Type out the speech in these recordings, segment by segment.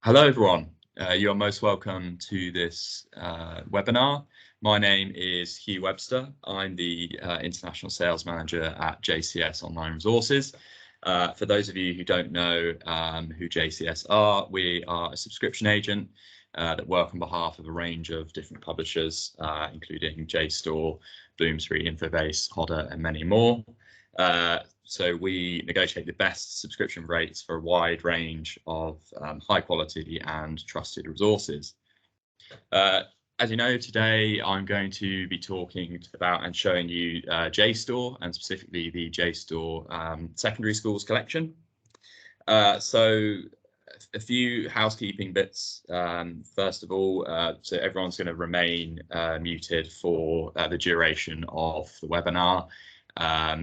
Hello, everyone. You are most welcome to this webinar. My name is Hugh Webster. I'm the International Sales Manager at JCS Online Resources. For those of you who don't know who JCS are, we are a subscription agent that work on behalf of a range of different publishers, including JSTOR, Bloomsbury, Infobase, Hodder, and many more. So we negotiate the best subscription rates for a wide range of high quality and trusted resources. As you know, today I'm going to be talking about and showing you JSTOR, and specifically the JSTOR secondary schools collection. So a few housekeeping bits. First of all, so everyone's going to remain muted for the duration of the webinar.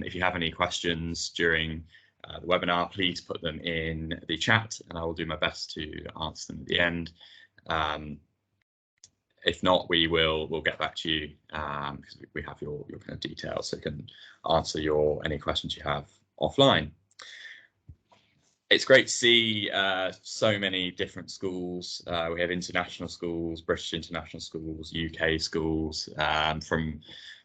If you have any questions during the webinar, please put them in the chat and I will do my best to answer them at the end. If not, we'll get back to you because we have your kind of details, so we can answer any questions you have offline. It's great to see so many different schools. We have international schools, British international schools, UK schools,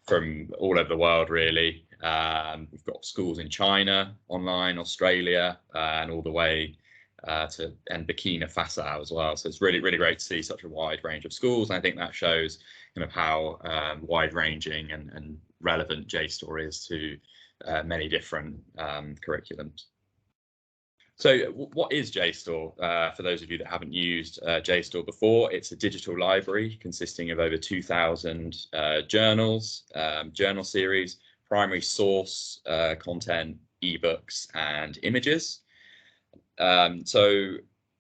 from all over the world, really. We've got schools in China, online, Australia, and all the way to Burkina Faso as well. So it's really, really great to see such a wide range of schools. And I think that shows kind of how wide-ranging and relevant JSTOR is to many different curriculums. So what is JSTOR? For those of you that haven't used JSTOR before, it's a digital library consisting of over 2,000 journals, journal series, primary source content, ebooks, and images. So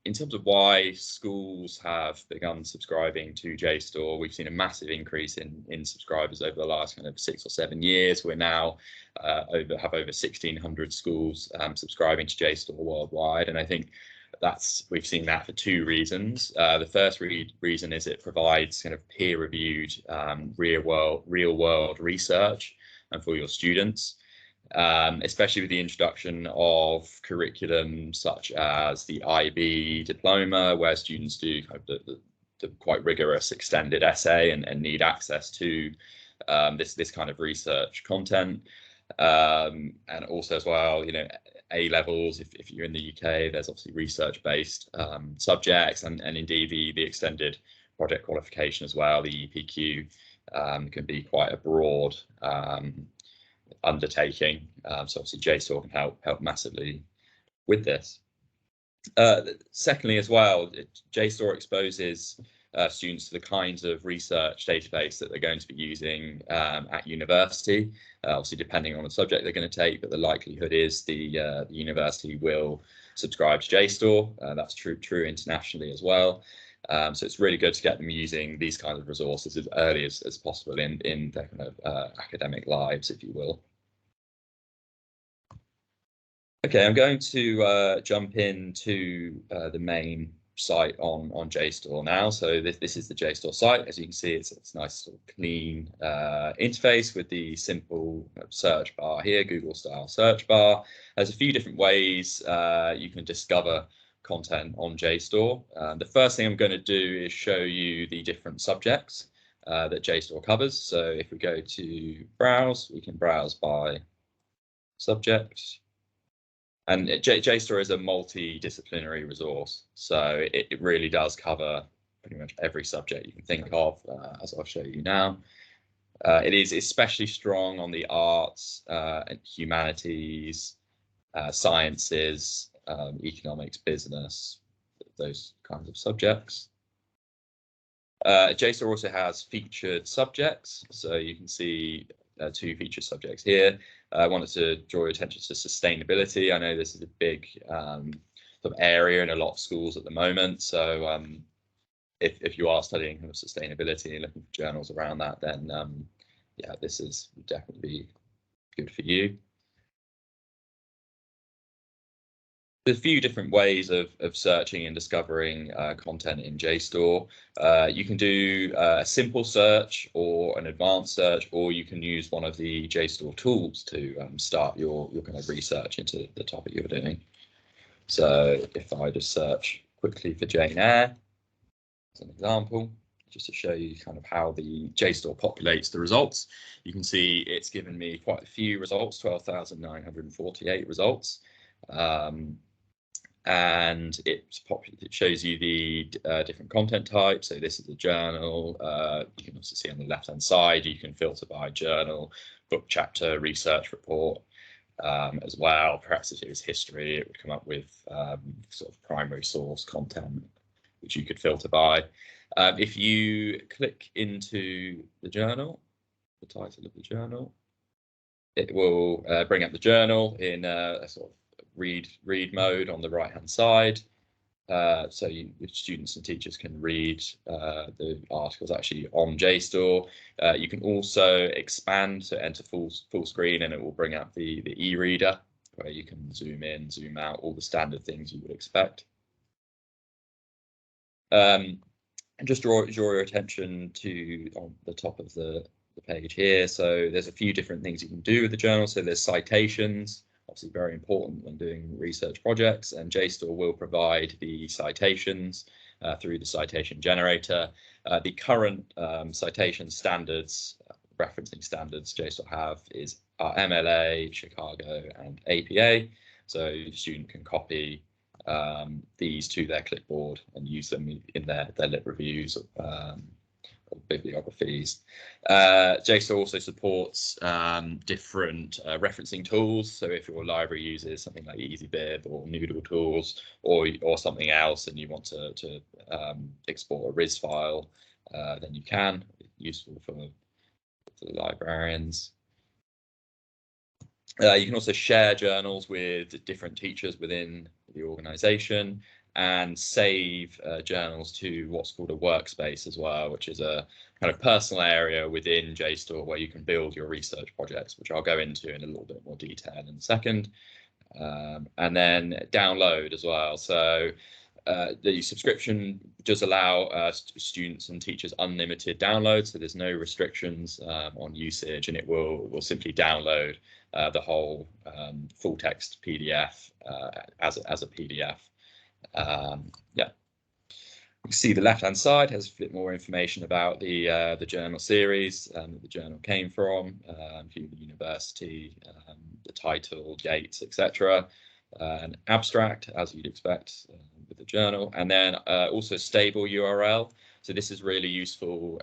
in terms of why schools have begun subscribing to JSTOR, we've seen a massive increase in subscribers over the last kind of 6 or 7 years. We're now have over 1,600 schools subscribing to JSTOR worldwide, and I think we've seen that for two reasons. The first reason is it provides kind of peer-reviewed real-world research for your students. Especially with the introduction of curriculum such as the IB diploma, where students do kind of the quite rigorous extended essay and need access to this kind of research content. And also as well, you know, A levels, if you're in the UK, there's obviously research-based subjects, and indeed the extended project qualification as well, the EPQ, can be quite a broad undertaking. So obviously JSTOR can help massively with this. Secondly as well, JSTOR exposes students to the kinds of research database that they're going to be using at university. Obviously depending on the subject they're going to take, but the likelihood is the university will subscribe to JSTOR. That's true internationally as well. So it's really good to get them using these kinds of resources as early as possible in their kind of academic lives, if you will. Okay, I'm going to jump into the main site on JSTOR now. So this is the JSTOR site. As you can see, it's a nice sort of clean interface with the simple search bar here, Google style search bar. There's a few different ways you can discover content on JSTOR. The first thing I'm going to do is show you the different subjects that JSTOR covers. So if we go to browse, we can browse by subject. And JSTOR is a multidisciplinary resource, so it really does cover pretty much every subject you can think of, as I'll show you now. It is especially strong on the arts, and humanities, sciences, economics, business, those kinds of subjects. JSTOR also has featured subjects, so you can see two featured subjects here. I wanted to draw your attention to sustainability. I know this is a big sort of area in a lot of schools at the moment, so if you are studying kind of sustainability and looking for journals around that, then yeah, this is definitely good for you. There's a few different ways of searching and discovering content in JSTOR. You can do a simple search or an advanced search, or you can use one of the JSTOR tools to start your kind of research into the topic you're doing. So if I just search quickly for Jane Eyre as an example, just to show you kind of how the JSTOR populates the results. You can see it's given me quite a few results, 12,948 results. And it shows you the different content types. So this is a journal. You can also see on the left-hand side, you can filter by journal, book chapter, research report as well. Perhaps if it was history, it would come up with sort of primary source content, which you could filter by. If you click into the journal, the title of the journal, it will bring up the journal in a sort of read mode on the right hand side, so your students and teachers can read the articles actually on JSTOR. You can also expand, so enter full screen, and it will bring up the e-reader where you can zoom in, zoom out, all the standard things you would expect. And just draw your attention to on the top of the page here. So there's a few different things you can do with the journal. So there's citations, obviously very important when doing research projects, and JSTOR will provide the citations through the citation generator. The current citation standards, referencing standards JSTOR have are MLA, Chicago, and APA. So the student can copy these to their clipboard and use them in their lit reviews or bibliographies. JSTOR also supports different referencing tools. So if your library uses something like EasyBib or Noodle Tools or something else, and you want to export a RIS file, then you can. It's useful for the librarians. You can also share journals with different teachers within the organization and save journals to what's called a workspace as well, which is a kind of personal area within JSTOR where you can build your research projects, which I'll go into in a little bit more detail in a second. And then download as well. So the subscription does allow students and teachers unlimited download, so there's no restrictions on usage, and it will simply download the whole full text PDF as a PDF. Yeah, you can see the left-hand side has a bit more information about the journal series that the journal came from, the university, the title, dates, etc. An abstract, as you'd expect with the journal, and then also stable URL. So this is really useful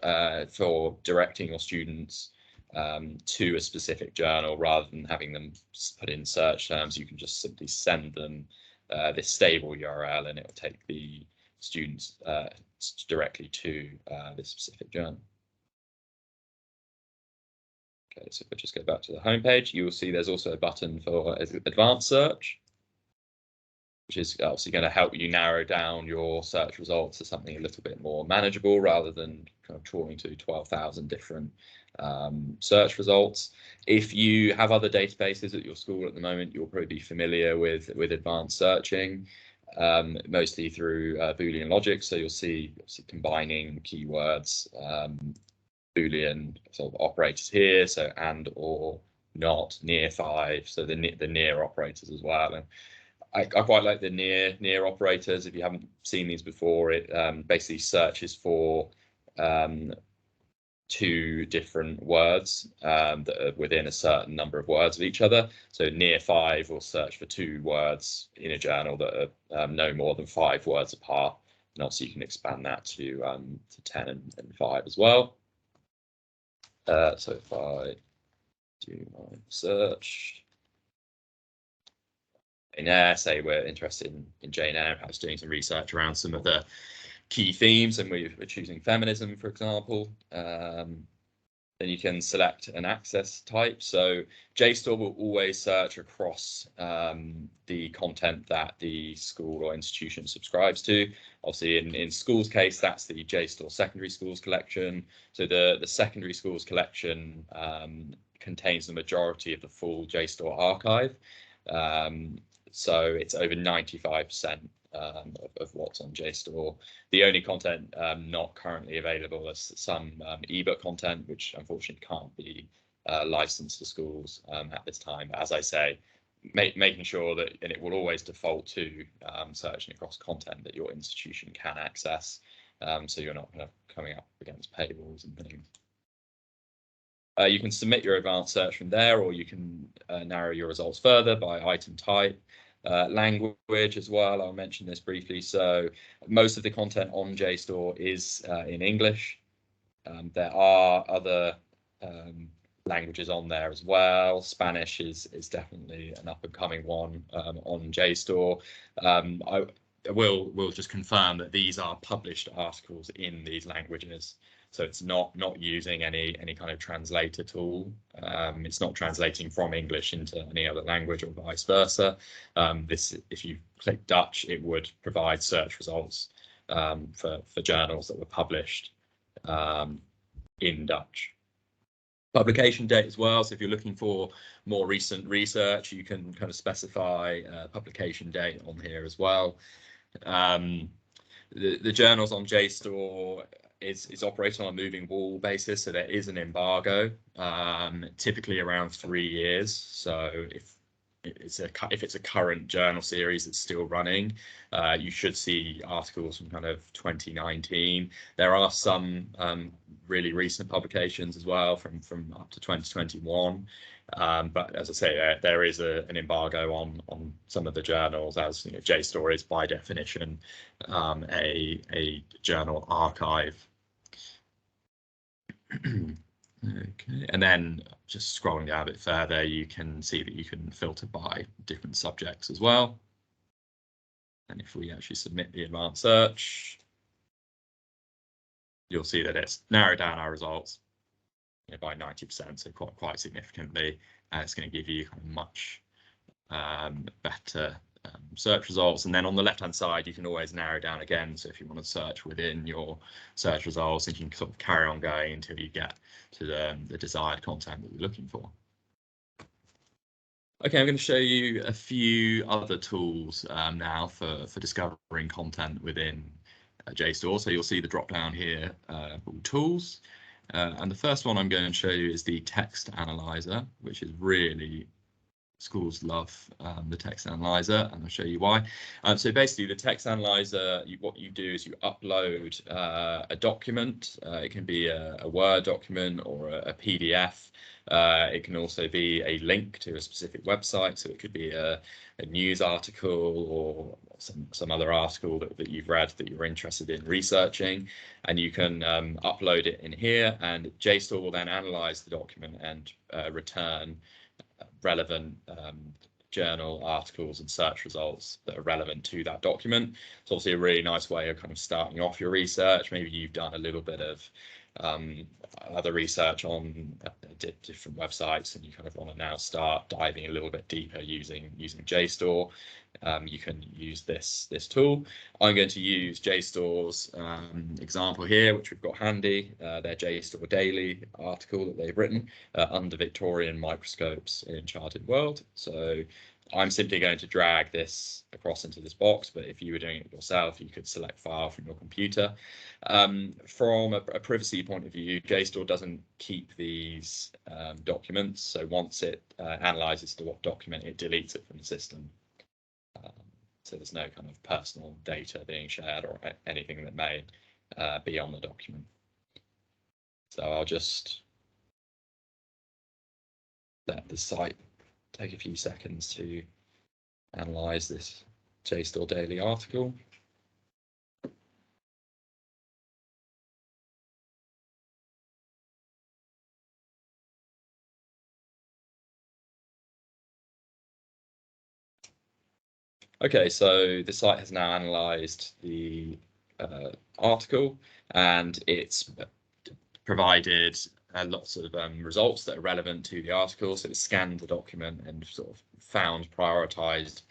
for directing your students to a specific journal rather than having them put in search terms. You can just simply send them this stable URL, and it will take the students directly to this specific journal. Okay, so if I just go back to the home page, you will see there's also a button for advanced search, which is obviously going to help you narrow down your search results to something a little bit more manageable rather than kind of trawling to 12,000 different search results. If you have other databases at your school at the moment, you'll probably be familiar with advanced searching, mostly through Boolean logic. So you'll see combining keywords, Boolean sort of operators here, so and, or, not, near 5, so the near operators as well. And I quite like the near operators. If you haven't seen these before, it basically searches for 2 different words that are within a certain number of words of each other. So near 5 will search for 2 words in a journal that are no more than 5 words apart. And also you can expand that to 10 and 5 as well. So if I do my search, Jane Eyre, say we're interested in Jane Eyre, perhaps doing some research around some of the key themes, and we're choosing feminism, for example, then you can select an access type. So JSTOR will always search across the content that the school or institution subscribes to. Obviously, in schools case, that's the JSTOR secondary schools collection. So the secondary schools collection contains the majority of the full JSTOR archive. So it's over 95% of what's on JSTOR. The only content not currently available is some ebook content, which unfortunately can't be licensed to schools at this time. But as I say, making sure that, and it will always default to searching across content that your institution can access, so you're not kind of coming up against paywalls and things. You can submit your advanced search from there, or you can narrow your results further by item type. Language as well, I'll mention this briefly. So most of the content on JSTOR is in English. There are other languages on there as well. Spanish is definitely an up-and-coming one on JSTOR. I will just confirm that these are published articles in these languages. So it's not using any kind of translator tool. It's not translating from English into any other language or vice versa. If you click Dutch, it would provide search results for journals that were published in Dutch. Publication date as well. So if you're looking for more recent research, you can kind of specify publication date on here as well. The journals on JSTOR is operating on a moving wall basis, so there is an embargo, typically around 3 years. So if it's a current journal series that's still running, you should see articles from kind of 2019. There are some really recent publications as well from up to 2021. But as I say, there is an embargo on some of the journals, as JSTOR is by definition a journal archive. Okay, and then just scrolling down a bit further, you can see that you can filter by different subjects as well. And if we actually submit the advanced search, you'll see that it's narrowed down our results by 90%, so quite significantly. It's going to give you kind of much better search results. And then on the left-hand side, you can always narrow down again. So if you want to search within your search results, you can sort of carry on going until you get to the desired content that you're looking for. Okay, I'm going to show you a few other tools now for discovering content within JSTOR. So you'll see the drop down here called Tools. And the first one I'm going to show you is the text analyzer, which is really, schools love the text analyzer, and I'll show you why. So basically, the text analyzer, what you do is you upload a document. It can be a Word document or a PDF. It can also be a link to a specific website. So it could be a news article or some other article that you've read that you're interested in researching, and you can upload it in here, and JSTOR will then analyze the document and return relevant journal articles and search results that are relevant to that document. It's obviously a really nice way of kind of starting off your research. Maybe you've done a little bit of other research on different websites, and you kind of want to now start diving a little bit deeper using JSTOR. You can use this tool. I'm going to use JSTOR's example here, which we've got handy, their JSTOR Daily article that they've written under Victorian microscopes in Charted World. So I'm simply going to drag this across into this box, but if you were doing it yourself, you could select File from your computer. From a privacy point of view, JSTOR doesn't keep these documents, so once it analyzes the document, it deletes it from the system. So there's no kind of personal data being shared or anything that may be on the document. So I'll just let the site take a few seconds to analyze this JSTOR Daily article. Okay, so the site has now analyzed the article, and it's provided lots of results that are relevant to the article. So it scanned the document and sort of found prioritized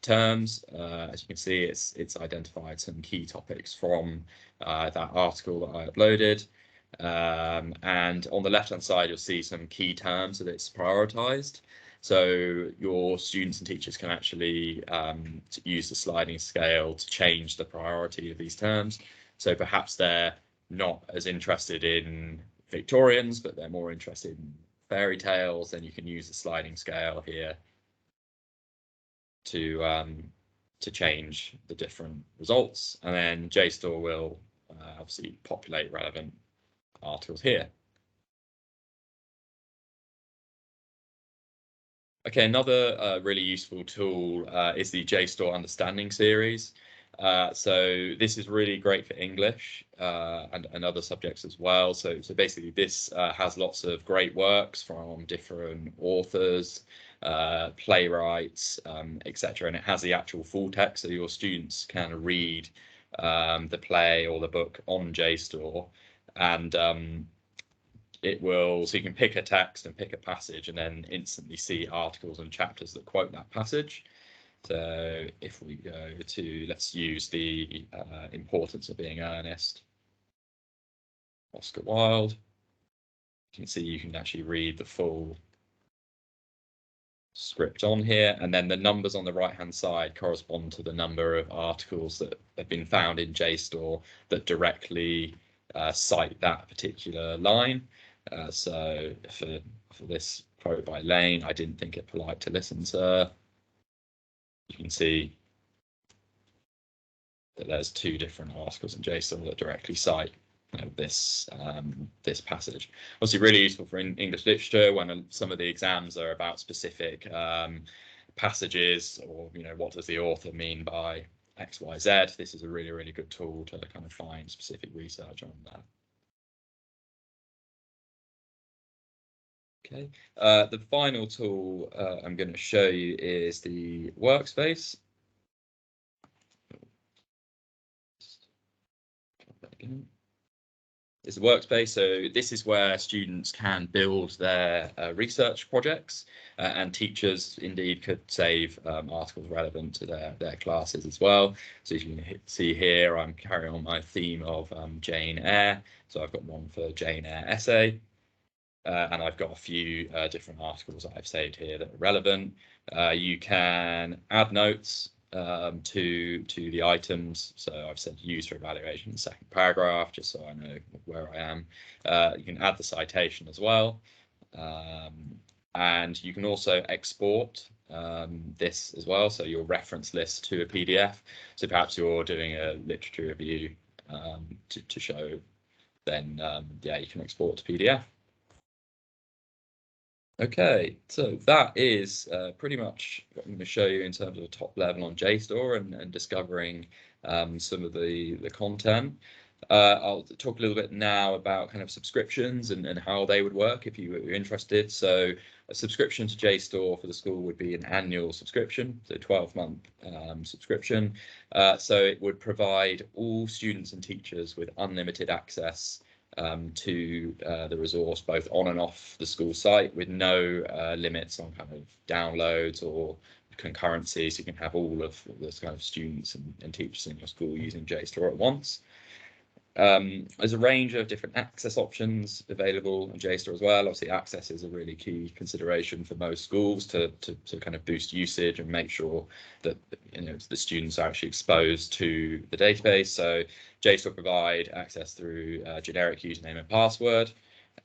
terms. As you can see, it's identified some key topics from that article that I uploaded. And on the left-hand side, you'll see some key terms that it's prioritized. So your students and teachers can actually use the sliding scale to change the priority of these terms. So perhaps they're not as interested in Victorians, but they're more interested in fairy tales, then you can use the sliding scale here to change the different results, and then JSTOR will obviously populate relevant articles here. Okay, another really useful tool is the JSTOR Understanding series. So this is really great for English and other subjects as well. So basically this has lots of great works from different authors, playwrights, etc. And it has the actual full text, so your students can read the play or the book on JSTOR, and it will, so you can pick a text and pick a passage and then instantly see articles and chapters that quote that passage. So if we go to, let's use the importance of being earnest, Oscar Wilde, you can see you can actually read the full script on here, and then the numbers on the right hand side correspond to the number of articles that have been found in JSTOR that directly cite that particular line. So for this quote by Lane, I didn't think it polite to listen to her. You can see that there's two different articles in JSTOR that directly cite this passage. Obviously really useful for English literature when some of the exams are about specific passages, or what does the author mean by XYZ. This is a really good tool to kind of find specific research on that. Okay, the final tool I'm going to show you is the workspace. It's a workspace, so this is where students can build their research projects, and teachers indeed could save articles relevant to their classes as well. So as you can see here, I'm carrying on my theme of Jane Eyre, so I've got one for Jane Eyre essay. And I've got a few different articles that I've saved here that are relevant. You can add notes to the items. So I've said use for evaluation in the second paragraph, just so I know where I am. You can add the citation as well. And you can also export this as well, so your reference list to a PDF. So perhaps you're doing a literature review to show, then yeah, you can export to PDF. Okay, so that is pretty much what I'm going to show you in terms of a top level on JSTOR and discovering some of the content. I'll talk a little bit now about kind of subscriptions and how they would work if you were interested. So a subscription to JSTOR for the school would be an annual subscription, so 12-month subscription. So it would provide all students and teachers with unlimited access to the resource, both on and off the school site, with no limits on kind of downloads or concurrency. So you can have all of those kind of students and teachers in your school using JSTOR at once. There's a range of different access options available on JSTOR as well. Obviously, access is a really key consideration for most schools to kind of boost usage and make sure that the students are actually exposed to the database. So JSTOR provide access through generic username and password.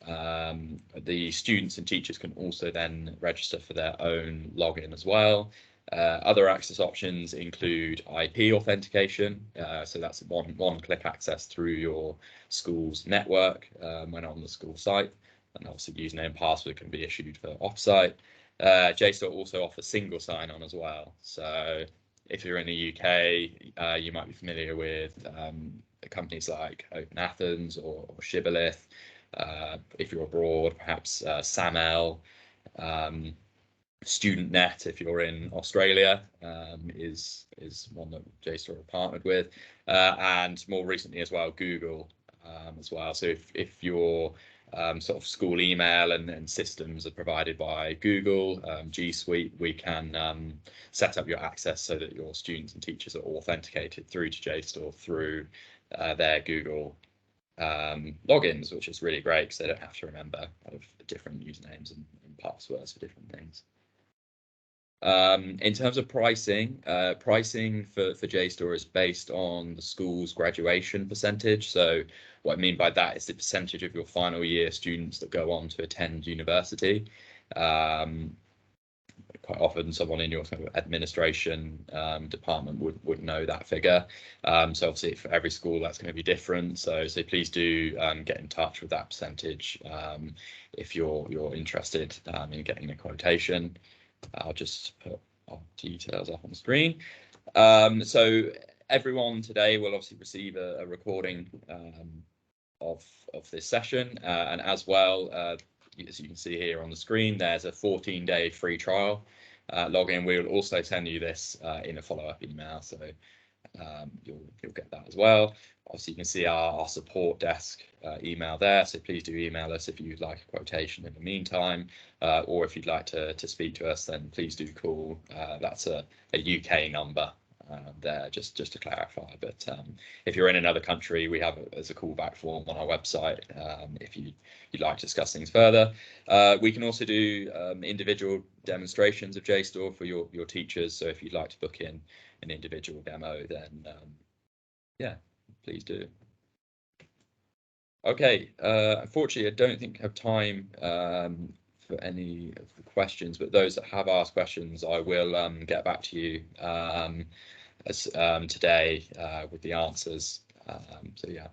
The students and teachers can also then register for their own login as well. Other access options include IP authentication, so that's one-click access through your school's network when on the school site, and obviously username and password can be issued for offsite. JSTOR also offers single sign-on as well, so if you're in the UK, you might be familiar with companies like Open Athens or Shibboleth. If you're abroad, perhaps SAML. StudentNet, if you're in Australia, is one that JSTOR are partnered with, and more recently as well, Google as well. So if your sort of school email and systems are provided by Google, G Suite, we can set up your access so that your students and teachers are authenticated through to JSTOR through their Google logins, which is really great because they don't have to remember kind of different usernames and passwords for different things. In terms of pricing, pricing for JSTOR is based on the school's graduation percentage. So what I mean by that is the percentage of your final year students that go on to attend university. quite often someone in your kind of administration department would know that figure. So obviously for every school that's going to be different. So please do get in touch with that percentage if you're interested in getting a quotation. I'll just put our details up on the screen. So everyone today will obviously receive a recording of this session, and as well, as you can see here on the screen, there's a 14-day free trial login. We'll also send you this in a follow-up email, so you'll get that as well. Obviously, you can see our support desk email there, so please do email us if you'd like a quotation in the meantime, or if you'd like to speak to us, then please do call. That's a UK number there, just to clarify. But if you're in another country, we have as a callback form on our website if you'd like to discuss things further. We can also do individual demonstrations of JSTOR for your teachers, so if you'd like to book in an individual demo, then yeah, please do. Okay, unfortunately, I don't think I have time for any of the questions, but those that have asked questions, I will get back to you today with the answers. So yeah,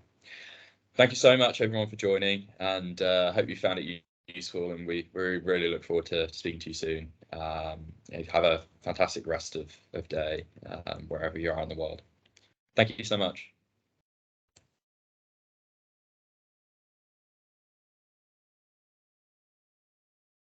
thank you so much everyone for joining, and hope you found it useful, and we really look forward to speaking to you soon. Have a fantastic rest of day wherever you are in the world. Thank you so much.